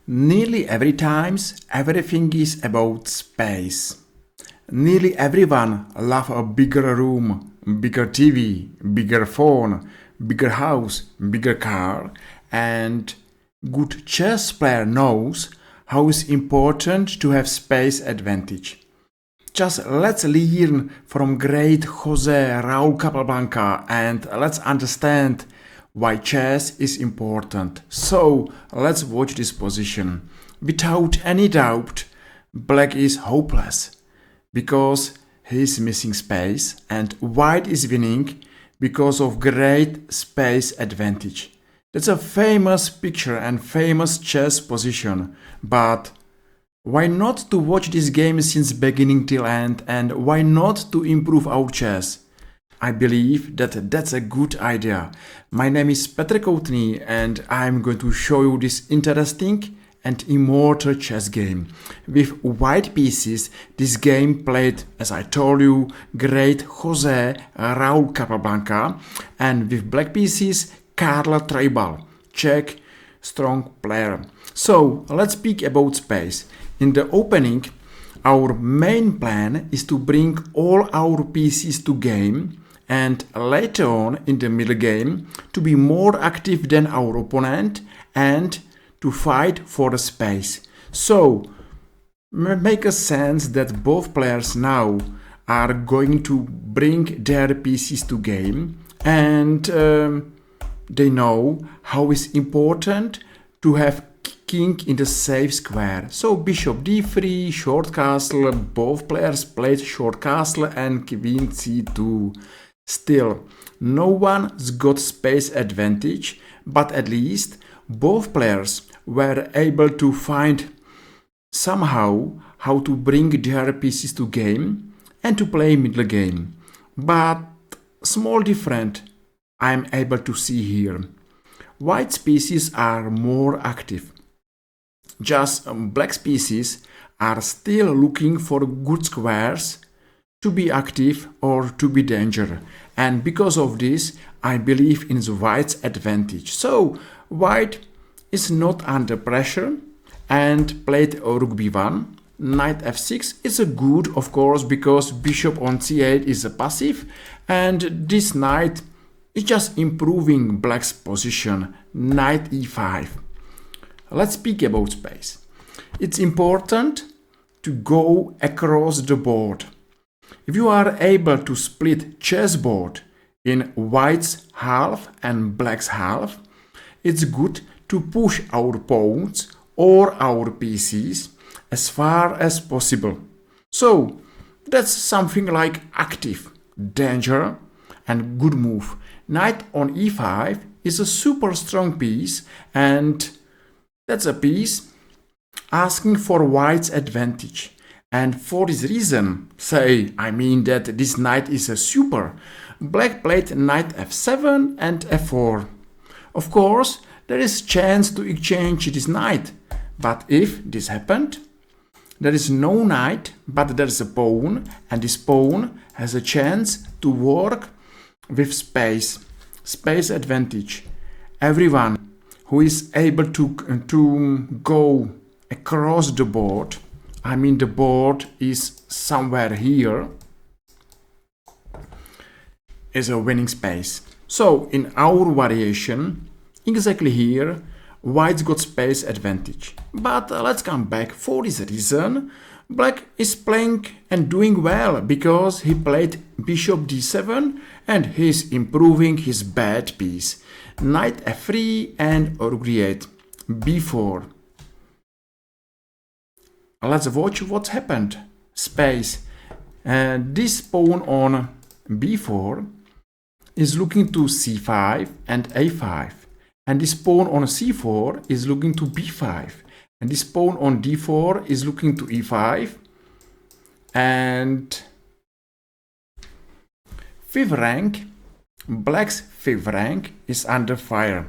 Nearly every times everything is about space. Nearly everyone loves a bigger room, bigger TV, bigger phone, bigger house, bigger car, and good chess player knows how it's important to have space advantage. Just let's learn from great Jose Raul Capablanca and let's understand why chess is important. So let's watch this position. Without any doubt, black is hopeless because he is missing space and white is winning because of great space advantage. That's a famous picture and famous chess position, but why not to watch this game since beginning till end and why not to improve our chess? I believe that that's a good idea. My name is Petr Koutný and I'm going to show you this interesting and immortal chess game. With white pieces, this game played, as I told you, great Jose Raul Capablanca, and with black pieces, Karl Treibal, Czech strong player. So let's speak about space. In the opening, our main plan is to bring all our pieces to game and later on in the middle game to be more active than our opponent and to fight for the space. So make a sense that both players now are going to bring their pieces to game and they know how it's important to have king in the safe square. So bishop d3, short castle, both players played short castle and queen c2. Still, no one's got space advantage, but at least both players were able to find somehow how to bring their pieces to game and to play middle game. But small difference I'm able to see here. White pieces are more active. Just black species are still looking for good squares to be active or to be danger. And because of this, I believe in the white's advantage. So white is not under pressure and played rook b1. Knight f6 is a good, of course, because bishop on c8 is a passive. And this knight is just improving black's position. Knight e5. Let's speak about space. It's important to go across the board. If you are able to split chessboard in white's half and black's half, it's good to push our pawns or our pieces as far as possible. So that's something like active, danger and good move. Knight on e5 is a super strong piece and that's a piece asking for white's advantage. And for this reason, that this knight is a super. Black played knight f7 and f4. Of course, there is chance to exchange this knight. But if this happened, there is no knight, but there is a pawn, and this pawn has a chance to work with space. Space advantage. Everyone who is able to go across the board, the board is somewhere here, is a winning space. So in our variation, exactly here, white's got space advantage. But let's come back. For this reason, black is playing and doing well because he played bishop d7 and he's improving his bad piece. Knight f3 and rook d8, b4. Let's watch what happened. Space. This pawn on b4 is looking to c5 and a5. And this pawn on c4 is looking to b5. And this pawn on d4 is looking to e5. And fifth rank, black's fifth rank is under fire.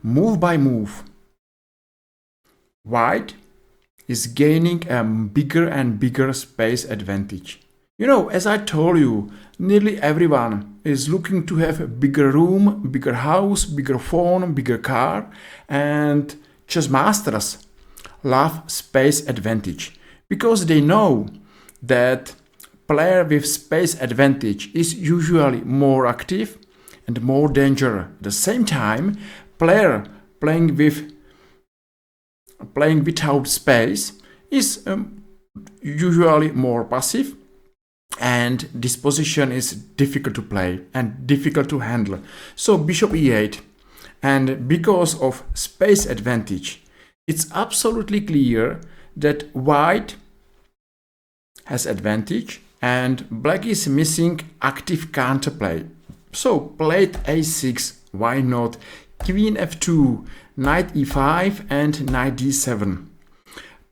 Move by move. White is gaining a bigger and bigger space advantage. As I told you, nearly everyone is looking to have a bigger room, bigger house, bigger phone, bigger car, and chess masters love space advantage because they know that player with space advantage is usually more active and more dangerous. At the same time, player playing without space is usually more passive, and this position is difficult to play and difficult to handle. So bishop e8, and because of space advantage, it's absolutely clear that white has advantage and black is missing active counterplay. So played a6, why not? Queen f2, knight e5 and knight d7.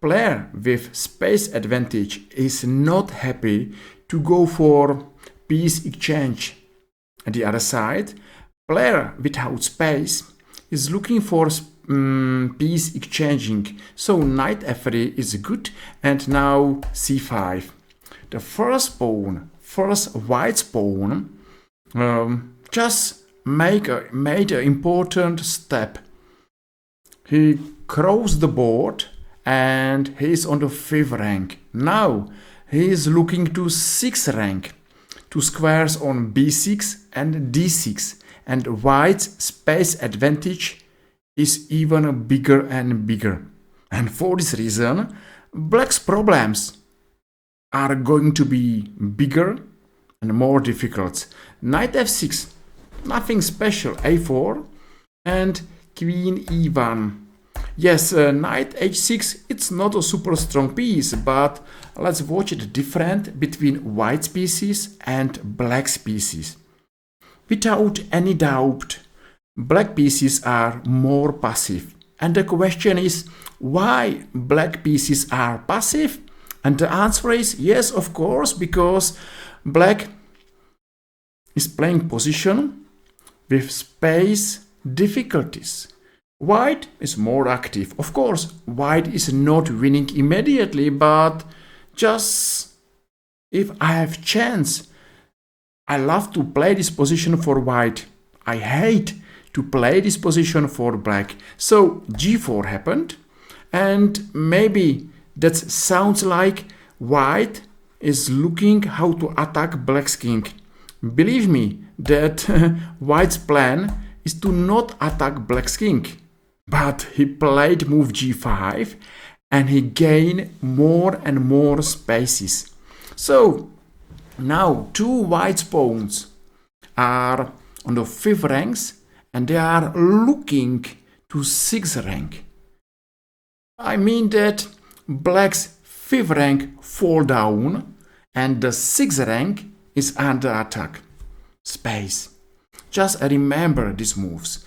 Player with space advantage is not happy to go for piece exchange. On the other side, player without space is looking for piece exchanging. So knight f3 is good, and now c5. The first white's pawn just made an important step. He crossed the board and he is on the 5th rank. Now he is looking to 6th rank, to squares on b6 and d6, and white's space advantage is even bigger and bigger. And for this reason, black's problems are going to be bigger and more difficult. Knight f6, nothing special. a4 and queen e1. Yes, knight h6, it's not a super strong piece, but let's watch the difference between white's pieces and black's pieces. Without any doubt, black pieces are more passive. And the question is, why black pieces are passive? And the answer is yes, of course, because black is playing position with space difficulties. White is more active. Of course, white is not winning immediately, but just if I have chance, I love to play this position for white. I hate to play this position for black. So g4 happened, and maybe that sounds like white is looking how to attack black's king. Believe me that white's plan is to not attack black's king. But he played move g5 and he gained more and more spaces. So now two white pawns are on the 5th ranks and they are looking to 6th rank. I mean that black's 5th rank fall down and the 6th rank is under attack. Space. Just remember these moves.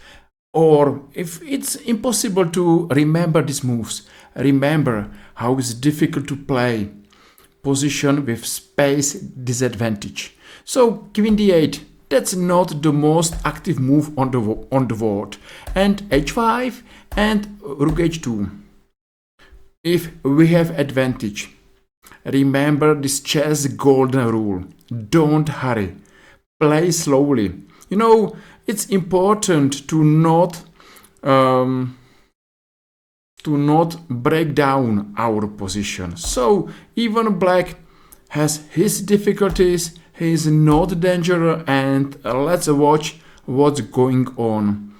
Or if it's impossible to remember these moves, remember how it's difficult to play position with space disadvantage. So queen d8, that's not the most active move on the board. And h5 and rook h2. If we have advantage, remember this chess golden rule. Don't hurry. Play slowly. You know, it's important to not break down our position. So even black has his difficulties, he is not dangerous, and let's watch what's going on.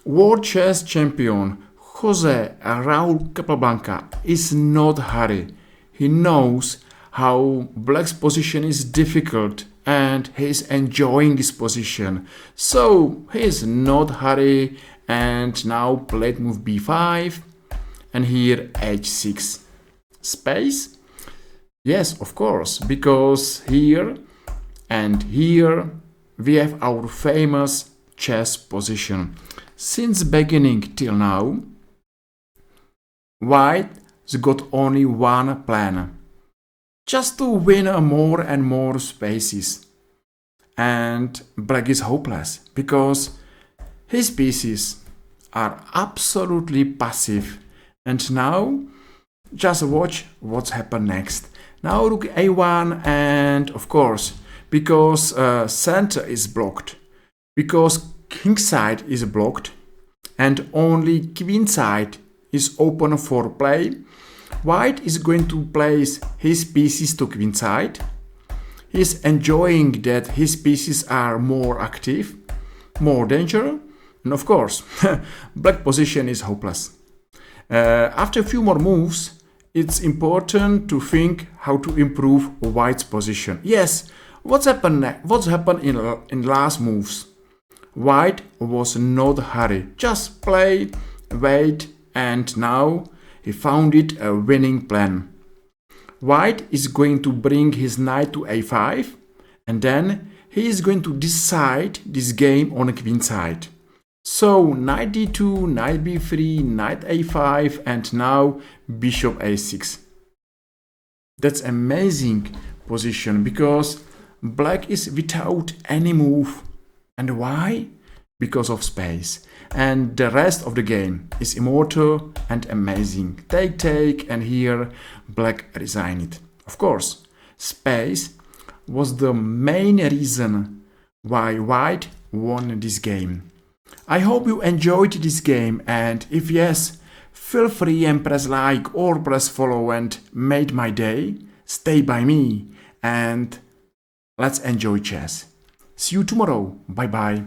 World chess champion Jose Raul Capablanca is not hurry. He knows how black's position is difficult and he is enjoying this position. So he is not hurry, and now played move b5 and here h6. Space? Yes, of course, because here and here we have our famous chess position. Since beginning till now, white has got only one plan, just to win more and more spaces. And black is hopeless because his pieces are absolutely passive. And now just watch what's happened next. Now rook a1, and of course, because center is blocked, because king side is blocked, and only queen side is open for play. White is going to place his pieces to queenside. He's enjoying that his pieces are more active, more danger, and of course, black position is hopeless. After a few more moves, it's important to think how to improve white's position. Yes, what's happened in last moves? White was not hurry, just play, wait, and now he found it a winning plan. White is going to bring his knight to a5, and then he is going to decide this game on a queenside. So knight d2, knight b3, knight a5, and now bishop a6. That's amazing position because black is without any move. And why? Because of space. And the rest of the game is immortal and amazing. Take, and here black resigned it. Of course, space was the main reason why white won this game. I hope you enjoyed this game, and if yes, feel free and press like or press follow and made my day. Stay by me and let's enjoy chess. See you tomorrow. Bye bye.